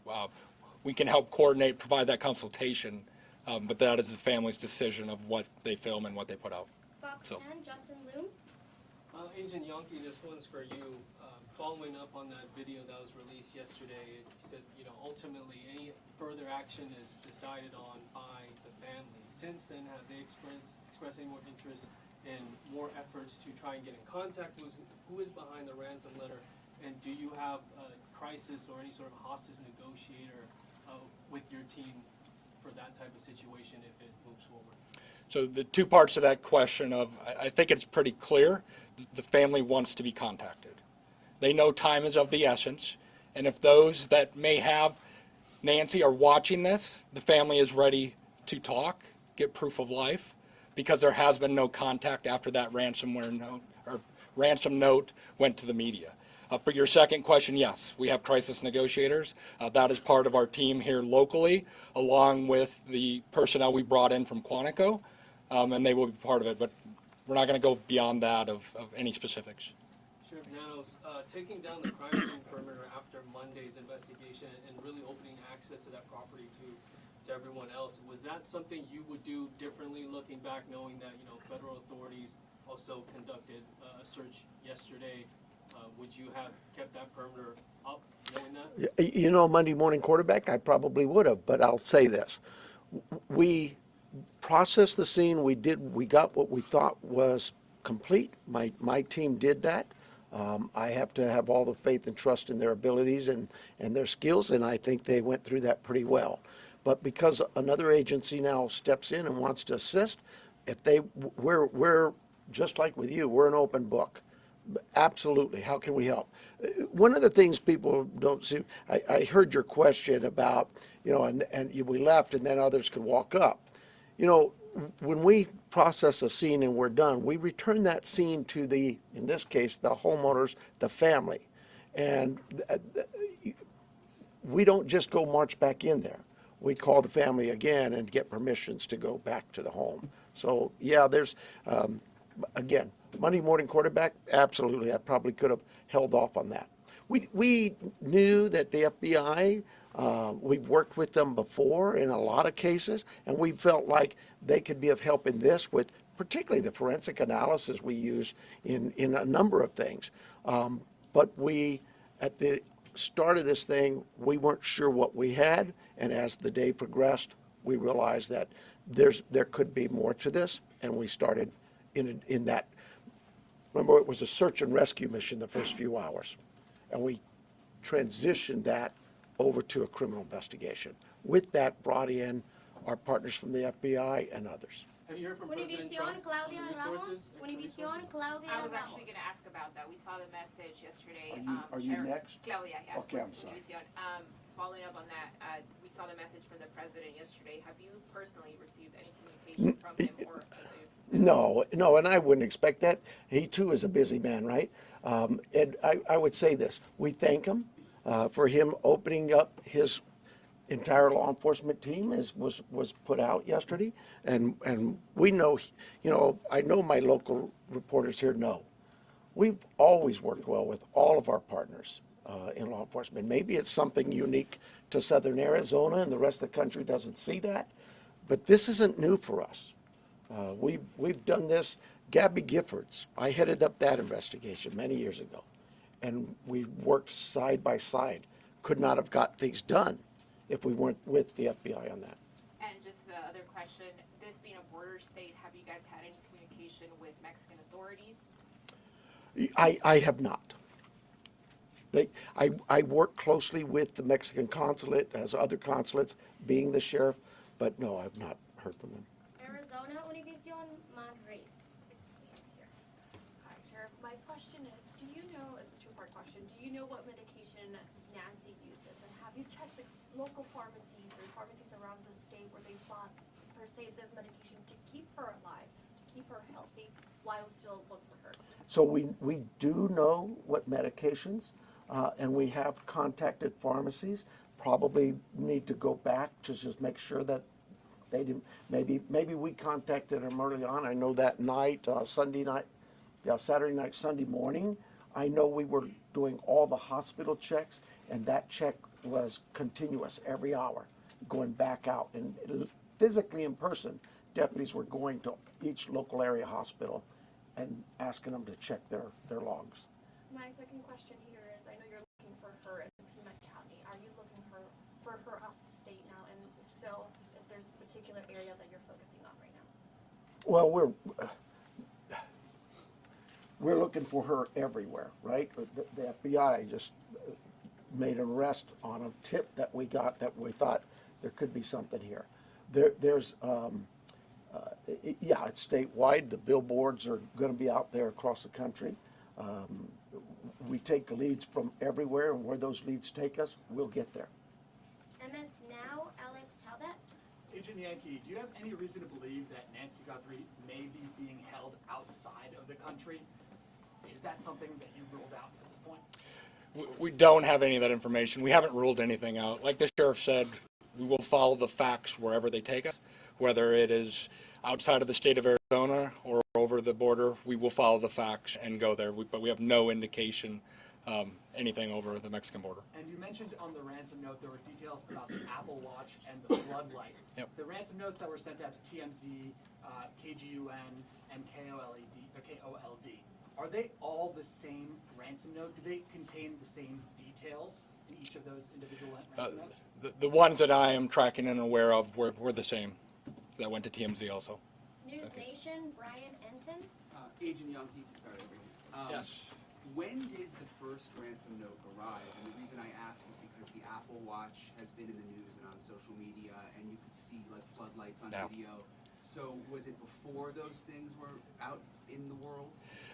We can help coordinate, provide that consultation, but that is the family's decision of what they film and what they put out. Fox 10, Justin Loom. Agent Yonke, this one's for you. Following up on that video that was released yesterday, it said, ultimately any further action is decided on by the family. Since then, have they expressed any more interest in more efforts to try and get in contact with who is behind the ransom letter? And do you have a crisis or any sort of hostage negotiator with your team for that type of situation if it moves forward? So the two parts of that question I think it's pretty clear. The family wants to be contacted. They know time is of the essence, and if those that may have Nancy are watching this, the family is ready to talk, get proof of life, because there has been no contact after that ransom note went to the media. For your second question, yes, we have crisis negotiators. That is part of our team here locally, along with the personnel we brought in from Quantico, and they will be part of it, but we're not going to go beyond that of any specifics. Sheriff Nanos, taking down the crime scene perimeter after Monday's investigation and really opening access to that property to everyone else, was that something you would do differently looking back, knowing that federal authorities also conducted a search yesterday? Would you have kept that perimeter up, knowing that? Monday morning quarterback, I probably would have, but I'll say this. We processed the scene. We got what we thought was complete. My team did that. I have to have all the faith and trust in their abilities and their skills, and I think they went through that pretty well. But because another agency now steps in and wants to assist, we're just like with you, we're an open book. Absolutely. How can we help? One of the things people don't see, I heard your question about, and we left and then others could walk up. When we process a scene and we're done, we return that scene to in this case, the homeowners, the family. And we don't just go march back in there. We call the family again and get permissions to go back to the home. So, yeah, there's, again, Monday morning quarterback, absolutely, I probably could have held off on that. We knew that the FBI, we've worked with them before in a lot of cases, and we felt like they could be of help in this with particularly the forensic analysis we use in a number of things. But we, at the start of this thing, we weren't sure what we had, and as the day progressed, we realized that there could be more to this, and we started in that. Remember, it was a search and rescue mission the first few hours, and we transitioned that over to a criminal investigation. With that, brought in our partners from the FBI and others. Have you heard from President Univision, Trump? Claudia on Ramos. resources, Univision, Claudia I was Ramos. actually going to ask about that. We saw the message yesterday. Are you next? Claudia, yeah. Okay, I'm sorry. Univision. Following up on that, we saw the message from the president yesterday. Have you personally received any communication from him or? No, and I wouldn't expect that. He too is a busy man, right? And I would say this: we thank him for him opening up his entire law enforcement team was put out yesterday, and we know, I know my local reporters here know. We've always worked well with all of our partners in law enforcement. Maybe it's something unique to Southern Arizona and the rest of the country doesn't see that, but this isn't new for us. We've done this. Gabby Giffords, I headed up that investigation many years ago, and we worked side by side. Could not have got things done if we weren't with the FBI on that. And just the other question, this being a border state, have you guys had any communication with Mexican authorities? I have not. I work closely with the Mexican consulate, as other consulates, being the sheriff, but no, I've not heard from them. Arizona, Univision, Manres. Hi, Sheriff. My question is, do you know, it's a two-part question, do you know what medication Nancy uses? And have you checked local pharmacies or pharmacies around the state where they've bought, per se, this medication to keep her alive, to keep her healthy, while still look for her? So we do know what medications, and we have contacted pharmacies. Probably need to go back to just make sure that they didn't, maybe we contacted them early on. I know that night, Saturday night, Sunday morning, I know we were doing all the hospital checks, and that check was continuous every hour, going back out. And physically in person, deputies were going to each local area hospital and asking them to check their logs. My second question here is, I know you're looking for her in Pima County. Are you looking for her across the state now? And if so, if there's a particular area that you're focusing on right now? Well, we're looking for her everywhere, right? The FBI just made an arrest on a tip that we got that we thought there could be something here. There's it's statewide. The billboards are going to be out there across the country. We take leads from everywhere, and where those leads take us, we'll get there. MS Now, Alex Talbot. Agent Yankee, do you have any reason to believe that Nancy Guthrie may be being held outside of the country? Is that something that you ruled out at this point? We don't have any of that information. We haven't ruled anything out. Like the sheriff said, we will follow the facts wherever they take us, whether it is outside of the state of Arizona or over the border. We will follow the facts and go there, but we have no indication anything over the Mexican border. And you mentioned on the ransom note there were details about the Apple Watch and the floodlight. Yep. The ransom notes that were sent out to TMZ, KGUN, and KOLD, are they all the same ransom note? Do they contain the same details in each of those individual ransom notes? The ones that I am tracking and aware of were the same. That went to TMZ also. News Nation, Brian Enton. Agent Yankee, sorry. Yes. When did the first ransom note arrive? And the reason I ask is because the Apple Watch has been in the news and on social media, and you could see like floodlights on video. So was it before those things were out in the world?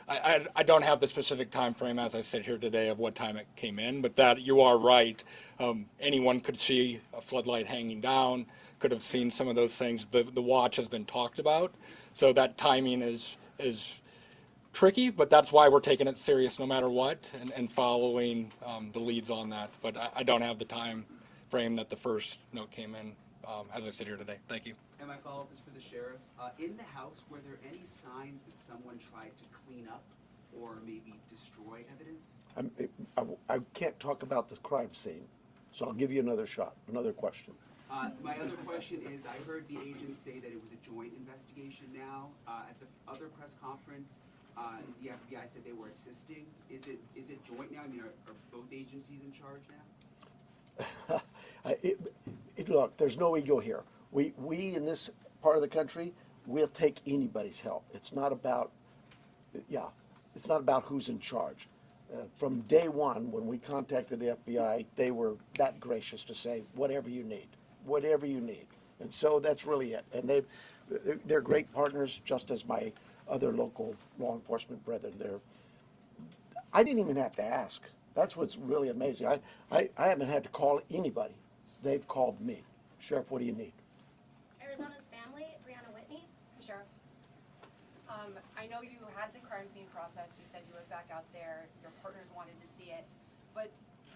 I don't have the specific time frame as I sit here today of what time it came in, but that you are right. Anyone could see a floodlight hanging down, could have seen some of those things. The watch has been talked about, so that timing is tricky, but that's why we're taking it serious no matter what and following the leads on that. But I don't have the time frame that the first note came in as I sit here today. Thank you. And my follow-up is for the sheriff. In the house, were there any signs that someone tried to clean up or maybe destroy evidence? I can't talk about the crime scene, so I'll give you another shot, another question. My other question is, I heard the agents say that it was a joint investigation now. At the other press conference, the FBI said they were assisting. Is it joint now? I mean, are both agencies in charge now? Look, there's no ego here. We in this part of the country, we'll take anybody's help. It's not about, it's not about who's in charge. From day one, when we contacted the FBI, they were that gracious to say, whatever you need. And so that's really it. And they're great partners, just as my other local law enforcement brethren. I didn't even have to ask. That's what's really amazing. I haven't had to call anybody. They've called me. Sheriff, what do you need? Arizona's family, Brianna Whitney. Hey, Sheriff. I know you had the crime scene process. You said you went back out there. Your partners wanted to see it. But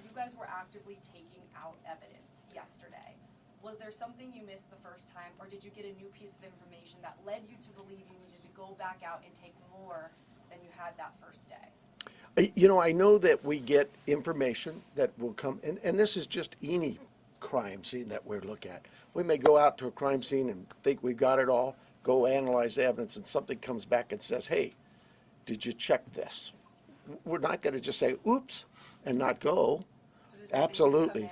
you guys were actively taking out evidence yesterday. Was there something you missed the first time, or did you get a new piece of information that led you to believe you needed to go back out and take more than you had that first day? You know, I know that we get information that will come, and this is just any crime scene that we look at. We may go out to a crime scene and think we've got it all, go analyze the evidence, and something comes back and says, hey, did you check this? We're not going to just say, oops, and not go. Absolutely.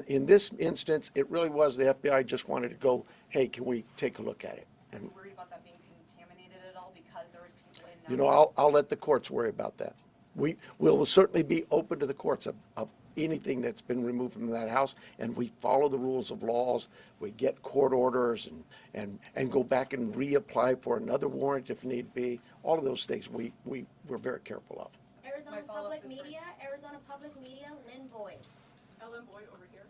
In this instance, it really was the FBI just wanted to go, hey, can we take a look at it? And, Are you worried about that being contaminated at all because there was people in that? you know, I'll let the courts worry about that. We will certainly be open to the courts of anything that's been removed from that house, and we follow the rules of laws. We get court orders and go back and reapply for another warrant if need be. All of those things we're very careful of. Arizona Public Media, Lynn Boyd. Ellen Boyd over here.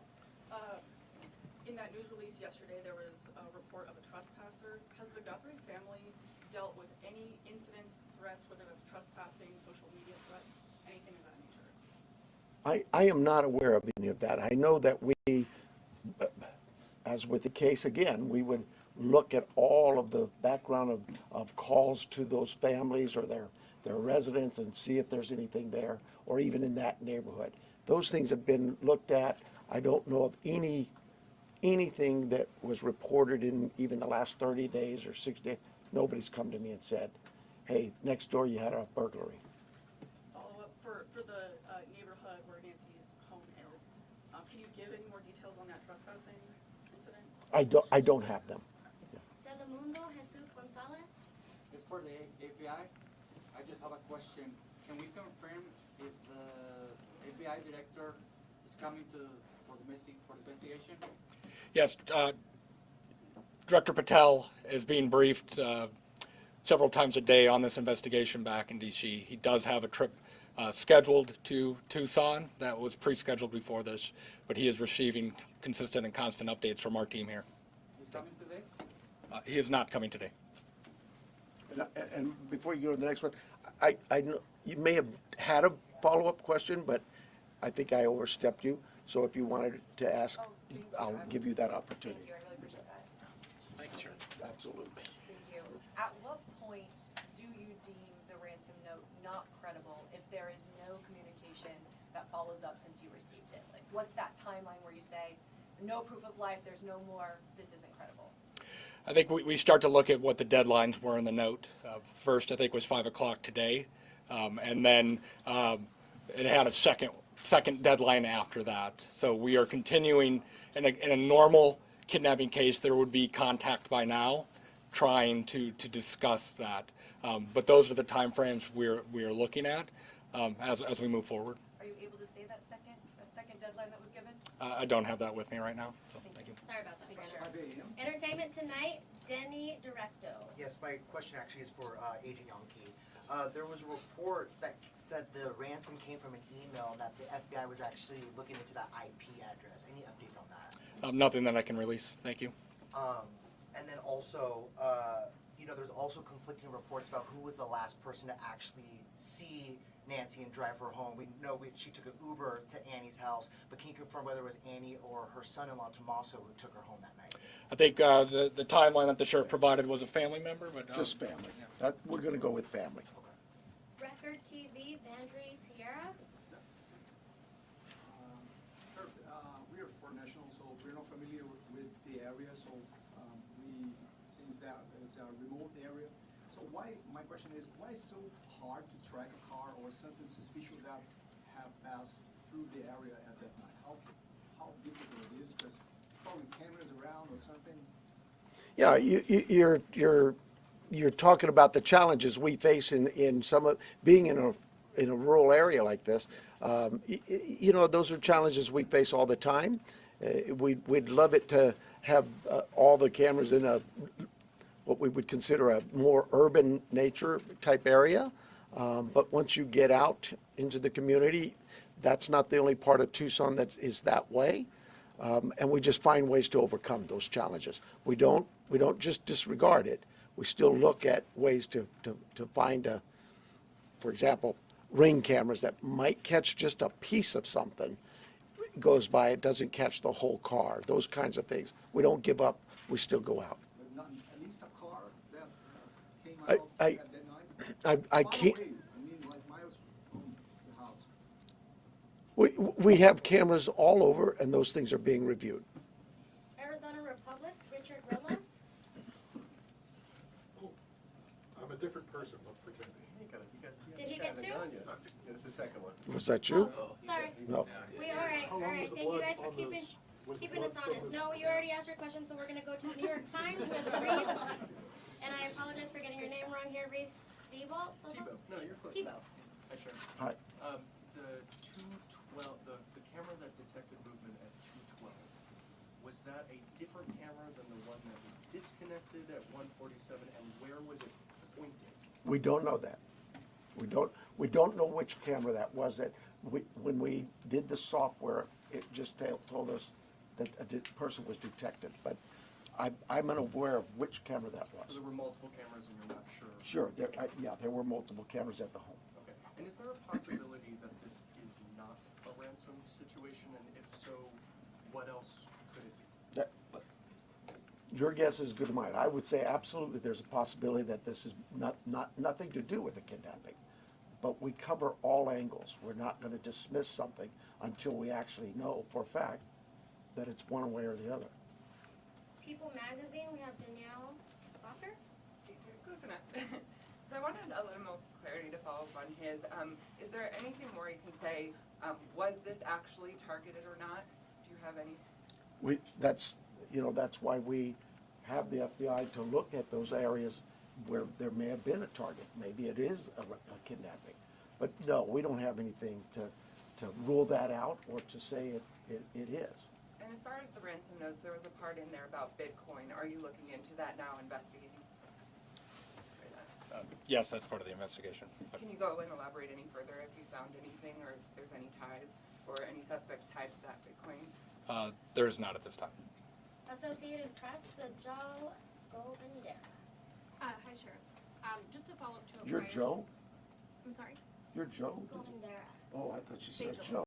In that news release yesterday, there was a report of a trespasser. Has the Guthrie family dealt with any incidents, threats, whether that's trespassing, social media threats, anything of that nature? I am not aware of any of that. I know that we, as with the case again, we would look at all of the background of calls to those families or their residents and see if there's anything there, or even in that neighborhood. Those things have been looked at. I don't know of anything that was reported in even the last 30 days or 60 days. Nobody's come to me and said, hey, next door you had a burglary. Follow up for the neighborhood where Nancy's home is. Can you give any more details on that trespassing incident? I don't have them. Telemundo, Jesus Gonzalez. It's for the FBI. I just have a question. Can we confirm if the FBI director is coming for the investigation? Yes, Director Patel is being briefed several times a day on this investigation back in D.C. He does have a trip scheduled to Tucson that was pre-scheduled before this, but he is receiving consistent and constant updates from our team here. He's coming today? He is not coming today. And before you go to the next one, I know you may have had a follow-up question, but I think I overstepped you. So if you wanted to ask, I'll give you that opportunity. Thank you, I really appreciate that. Thank you, sir. Absolutely. Thank you. At what point do you deem the ransom note not credible if there is no communication that follows up since you received it? Like, what's that timeline where you say, no proof of life, there's no more, this isn't credible? I think we start to look at what the deadlines were in the note. First, I think, was 5 o'clock today, and then it had a second deadline after that. So we are continuing. In a normal kidnapping case, there would be contact by now, trying to discuss that. But those are the timeframes we are looking at as we move forward. Are you able to say that second deadline that was given? I don't have that with me right now. So thank you. Sorry about that. Entertainment Tonight, Denny Directo. Yes, my question actually is for Agent Yonke. There was a report that said the ransom came from an email and that the FBI was actually looking into that IP address. Any updates on that? Nothing that I can release. Thank you. And then also, there's also conflicting reports about who was the last person to actually see Nancy and drive her home. We know she took an Uber to Annie's house, but can you confirm whether it was Annie or her son-in-law Tommaso who took her home that night? I think the timeline that the sheriff provided was a family member, but. Just family. We're gonna go with family. Record TV, Vandry, Piera. Sure. We are for national, so we're not familiar with the area, so we seems that it's a remote area. So my question is, why is it so hard to track a car or something suspicious that have passed through the area at that night? How difficult it is, because probably cameras around or something? Yeah, you're talking about the challenges we face in some of, being in a rural area like this. You know, those are challenges we face all the time. We'd love it to have all the cameras in what we would consider a more urban nature type area. But once you get out into the community, that's not the only part of Tucson that is that way. And we just find ways to overcome those challenges. We don't just disregard it. We still look at ways to find for example, ring cameras that might catch just a piece of something. It goes by, it doesn't catch the whole car. Those kinds of things. We don't give up. We still go out. But not, at least a car that came out at that night? I can't. Far away, I mean, like miles from the house. We have cameras all over, and those things are being reviewed. Arizona Republic, Richard Willis. I'm a different person, don't pretend. Did he get two? Yeah, it's the second one. Was that you? Oh, sorry. No. All right. Thank you guys for keeping us honest. No, you already asked your question, so we're gonna go to the New York Times with Reese. And I apologize for getting your name wrong here, Reese. Thibault? Thibault. No, you're close. Thibault. Hi, Sheriff. Hi. The 212, the camera that detected movement at 212, was that a different camera than the one that was disconnected at 147, and where was it pointing? We don't know that. We don't know which camera that was. When we did the software, it just told us that a person was detected. But I'm unaware of which camera that was. So there were multiple cameras and you're not sure? Sure. There were multiple cameras at the home. Okay. And is there a possibility that this is not a ransom situation? And if so, what else could it be? Your guess is as good as mine. I would say absolutely there's a possibility that this is nothing to do with a kidnapping. But we cover all angles. We're not going to dismiss something until we actually know for a fact that it's one way or the other. People Magazine, we have Danielle Walker. So I wanted a little more clarity to follow up on his. Is there anything more you can say? Was this actually targeted or not? Do you have any? That's why we have the FBI to look at those areas where there may have been a target. Maybe it is a kidnapping. But no, we don't have anything to rule that out or to say it is. And as far as the ransom notes, there was a part in there about Bitcoin. Are you looking into that now, investigating? Yes, that's part of the investigation. Can you go and elaborate any further if you found anything or if there's any ties or any suspects tied to that Bitcoin? There is not at this time. Associated Press, Joel Govindera. Hi, Sheriff. Just to follow up to a You're prior- Joe? I'm sorry? You're Joe? Govindera. Oh, I thought you said Sejal. Joe.